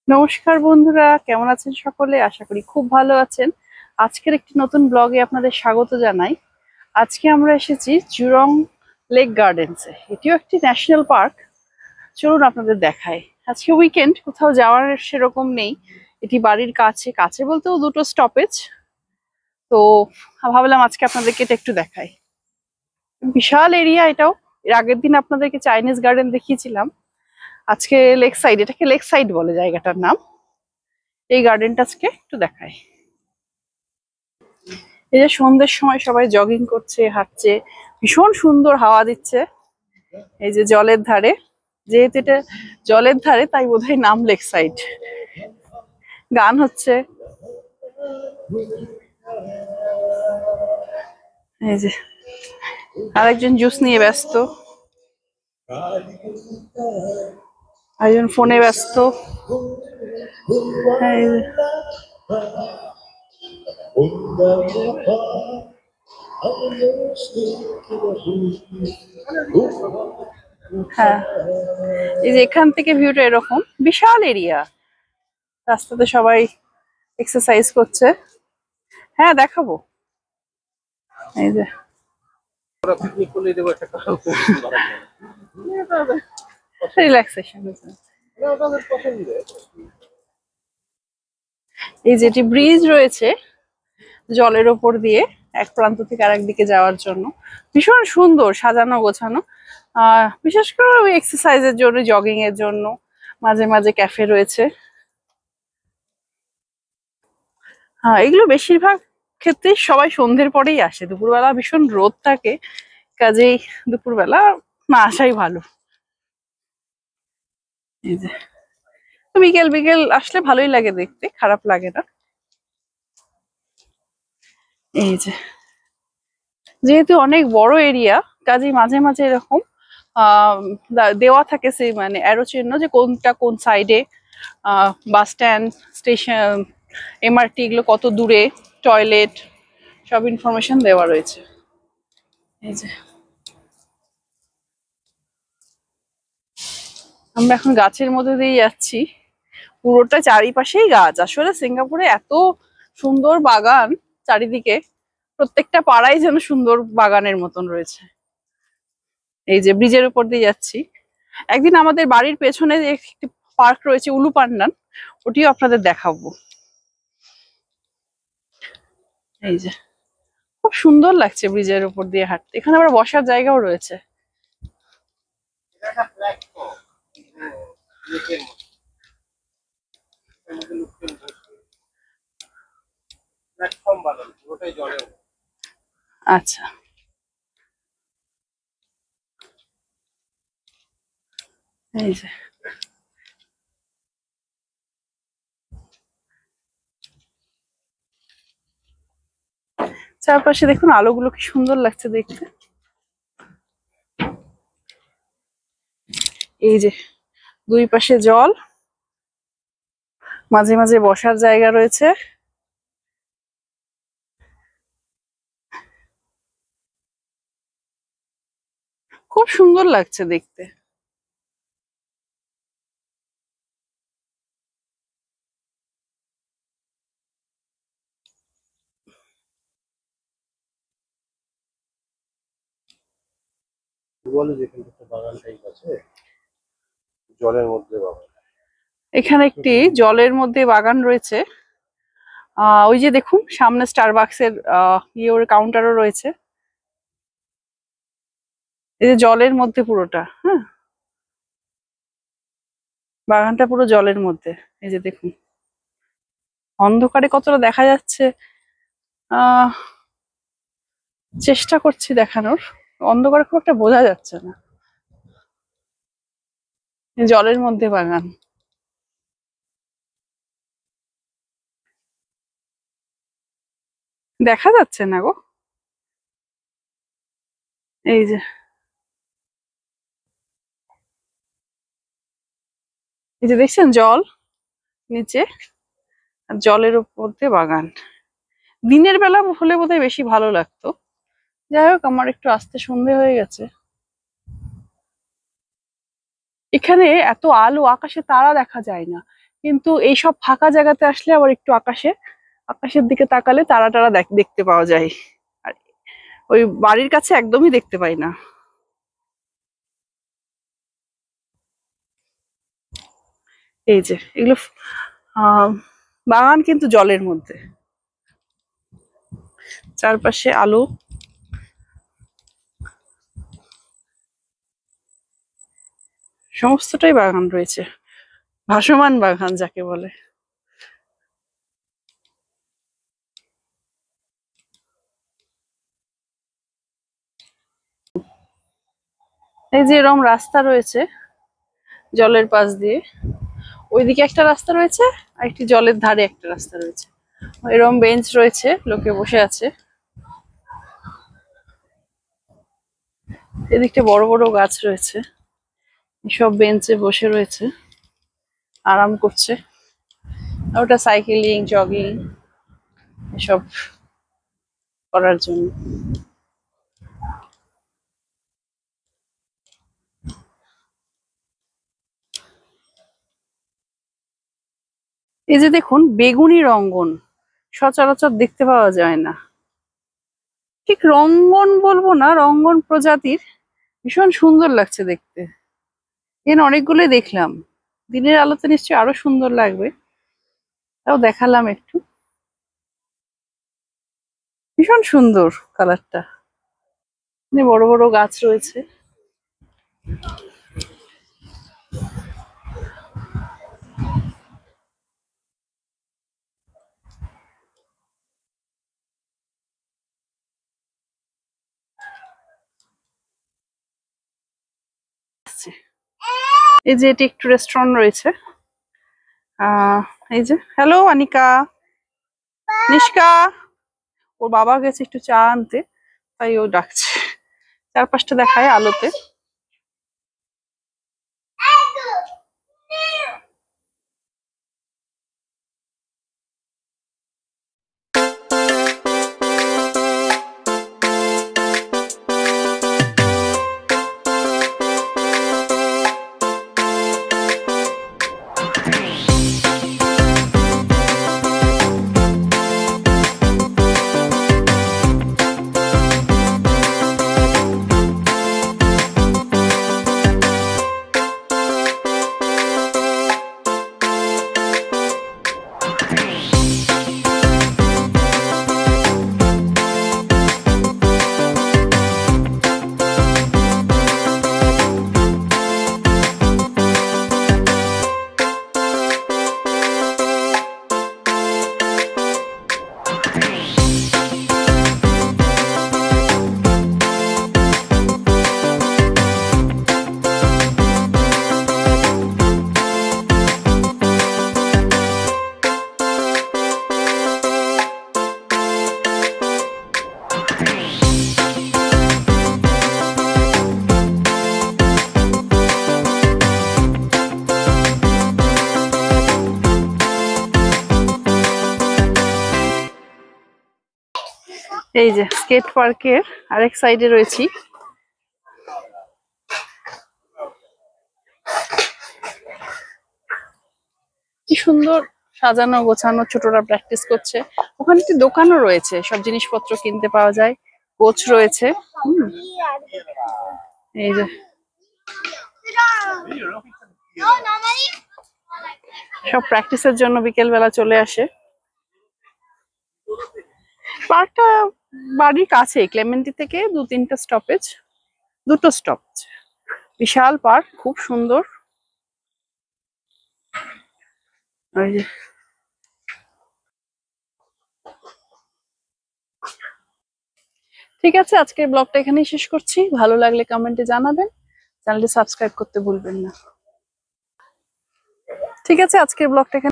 নমস্কার বন্ধুরা, কেমন আছেন সকলে? আশা করি খুব ভালো আছেন। আজকের একটি নতুন ব্লগে আপনাদের স্বাগত জানাই। আজকে আমরা এসেছি জুরং লেক গার্ডেন্সে। এটিও একটি ন্যাশনাল পার্ক। চলুন আপনাদের দেখাই। আজকে উইকেন্ড, কোথাও যাওয়ার সেরকম নেই। এটি বাড়ির কাছে, কাছে বলতেও দুটো স্টপেজ। তো ভাবলাম আজকে আপনাদেরকে এটা একটু দেখাই। বিশাল এরিয়া এটাও। এর আগের দিন আপনাদেরকে চাইনিজ গার্ডেন দেখিয়েছিলাম। আজকে লেক সাইড, এটাকে লেক সাইড বলে জায়গাটার নাম। এই গার্ডেনটা আজকে একটু দেখাই। এই যে সন্ধ্যের সময় সবাই জগিং করছে, হাঁটছে, ভীষণ সুন্দর হাওয়া দিচ্ছে। এই যে জলের ধারে, যেহেতু এটা জলের ধারে তাই বোধহয় নাম লেক সাইড। গান হচ্ছে। এই যে আরেকজন জুস নিয়ে ব্যস্ত, আরেকজন ফোনে ব্যস্ত। হ্যাঁ, এই যে। হ্যাঁ, এই যে এখান থেকে ভিউটা এরকম, বিশাল এরিয়া। রাস্তাতে সবাই এক্সারসাইজ করছে। হ্যাঁ, দেখাবো। এই যে রিল্যাক্সেশন। এই যেটি ব্রিজ রয়েছে জলের ওপর দিয়ে এক প্রান্ত থেকে আরেক দিকে যাওয়ার জন্য, ভীষণ সুন্দর সাজানো গোছানো। বিশেষ করে ওই এক্সারসাইজের জন্য, জগিং এর জন্য মাঝে মাঝে ক্যাফে রয়েছে। হ্যাঁ, এগুলো বেশিরভাগ ক্ষেত্রে সবাই সন্ধ্যের পরেই আসে। দুপুরবেলা ভীষণ রোদ থাকে, কাজেই দুপুরবেলা না আসাই ভালো। এই যে বিকেল বিকেল আসলে ভালোই লাগে, দেখতে খারাপ লাগে না। এই যে যেহেতু অনেক বড় এরিয়া, কাজেই মাঝে মাঝে এরকম দেওয়া থাকে, সেই মানে অ্যারো চিহ্ন, যে কোনটা কোন সাইডে বাস স্ট্যান্ড, স্টেশন, এমআরটি এগুলো কত দূরে, টয়লেট, সব ইনফরমেশন দেওয়া রয়েছে। এই যে আমরা এখন গাছের মধ্যে দিয়ে যাচ্ছি। পুরোটা চারিপাশেই গাছ। আসলে সিঙ্গাপুরে এত সুন্দর বাগান চারিদিকে, প্রত্যেকটা পাড়াই যেন সুন্দর বাগানের মতন রয়েছে। এই যে ব্রিজের উপর দিয়ে যাচ্ছি। একদিন আমাদের বাড়ির পেছনে যে একটি পার্ক রয়েছে উলু পান্ডান, ওটিও আপনাদের দেখাবো। এই যে খুব সুন্দর লাগছে ব্রিজের উপর দিয়ে হাঁটতে। এখানে আবার বসার জায়গাও রয়েছে। আচ্ছা, এই যে চারপাশে দেখুন আলোগুলো কি সুন্দর লাগছে দেখতে। এই যে দুই পাশে জল, মাঝে মাঝে বসার জায়গা রয়েছে। খুব সুন্দর লাগছে দেখতে। বলে যেখানে একটা বাগান টাইপ আছে জলের মধ্যে বাগান। এখানে একটি জলের মধ্যে বাগান রয়েছে। ওই যে দেখুন সামনে স্টারবাক্সের ইয়ের কাউন্টারও রয়েছে। এই যে জলের মধ্যে পুরোটা, হ্যাঁ, বাগানটা পুরো জলের মধ্যে। এই যে দেখুন অন্ধকারে কতটা দেখা যাচ্ছে, আহ চেষ্টা করছি দেখানোর। অন্ধকারে খুব একটা বোঝা যাচ্ছে না। এই জলের মধ্যে বাগান, দেখা যাচ্ছে না গো। এই যে এই যে দেখছেন জল নিচে, আর জলের উপর দিয়ে বাগান। দিনের বেলা হলে বোধহয় বেশি ভালো লাগতো। যাই হোক, আমার একটু আসতে সন্ধে হয়ে গেছে। এখানে এত আলো, আকাশে তারা দেখা যায় না। কিন্তু এইসব ফাঁকা জায়গাতে আসলে আবার একটু আকাশের দিকে তাকালে তারা টারা দেখতে পাওয়া যায়। আর ওই বাড়ির কাছে একদমই দেখতে পাই না। এই যে এগুলো আহ বাগান, কিন্তু জলের মধ্যে, চারপাশে আলো। সমস্তটাই বাগান রয়েছে, ভাসমান বাগান যাকে বলে। এই যে এরকম রাস্তা রয়েছে জলের পাশ দিয়ে, ওইদিকে একটা রাস্তা রয়েছে, আর একটি জলের ধারে একটা রাস্তা রয়েছে। এরকম বেঞ্চ রয়েছে, লোকে বসে আছে। এদিকটা বড় বড় গাছ রয়েছে, সব বেঞ্চে বসে রয়েছে, আরাম করছে। আর ওটা সাইকেলিং, জগিং এসব করার জন্য। এই যে দেখুন, বেগুনি রঙ্গন সচরাচর দেখতে পাওয়া যায় না। ঠিক রঙ্গন বলবো না, রঙ্গন প্রজাতির, ভীষণ সুন্দর লাগছে দেখতে। এখানে অনেকগুলোই দেখলাম, দিনের আলোতে নিশ্চয়ই আরো সুন্দর লাগবে, তাও দেখালাম একটু। ভীষণ সুন্দর কালারটা। এখানে বড় বড় গাছ রয়েছে। এই যে এটি একটু রেস্টুরেন্ট রয়েছে। এই যে, হ্যালো আনিকা, নিষ্কা, ওর বাবা গেছে একটু চা আনতে, তাই ও ডাকছে। চারপাশটা দেখায় আলোতে। এই যে স্কেট পার্কের আরেক সাইডে রয়েছি। কি সুন্দর সাজানো গোছানো, ছোটরা প্র্যাকটিস করছে। ওখানে একটি দোকানও রয়েছে, সব জিনিসপত্র কিনতে পাওয়া যায়, কোচ রয়েছে। এই যে সব প্র্যাকটিসের জন্য বিকেল বেলা চলে আসে। পার্কটা বাড়ির কাছে, ক্লেমেন্টি থেকে দুটো স্টপেজ। বিশাল পার্ক, খুব সুন্দর। ওই যে ঠিক আছে, আজকের ব্লগটা এখানেই শেষ করছি। ভালো লাগলে কমেন্টে জানাবেন, চ্যানেলটি সাবস্ক্রাইব করতে ভুলবেন না। ঠিক আছে, আজকের ব্লগটা এখানে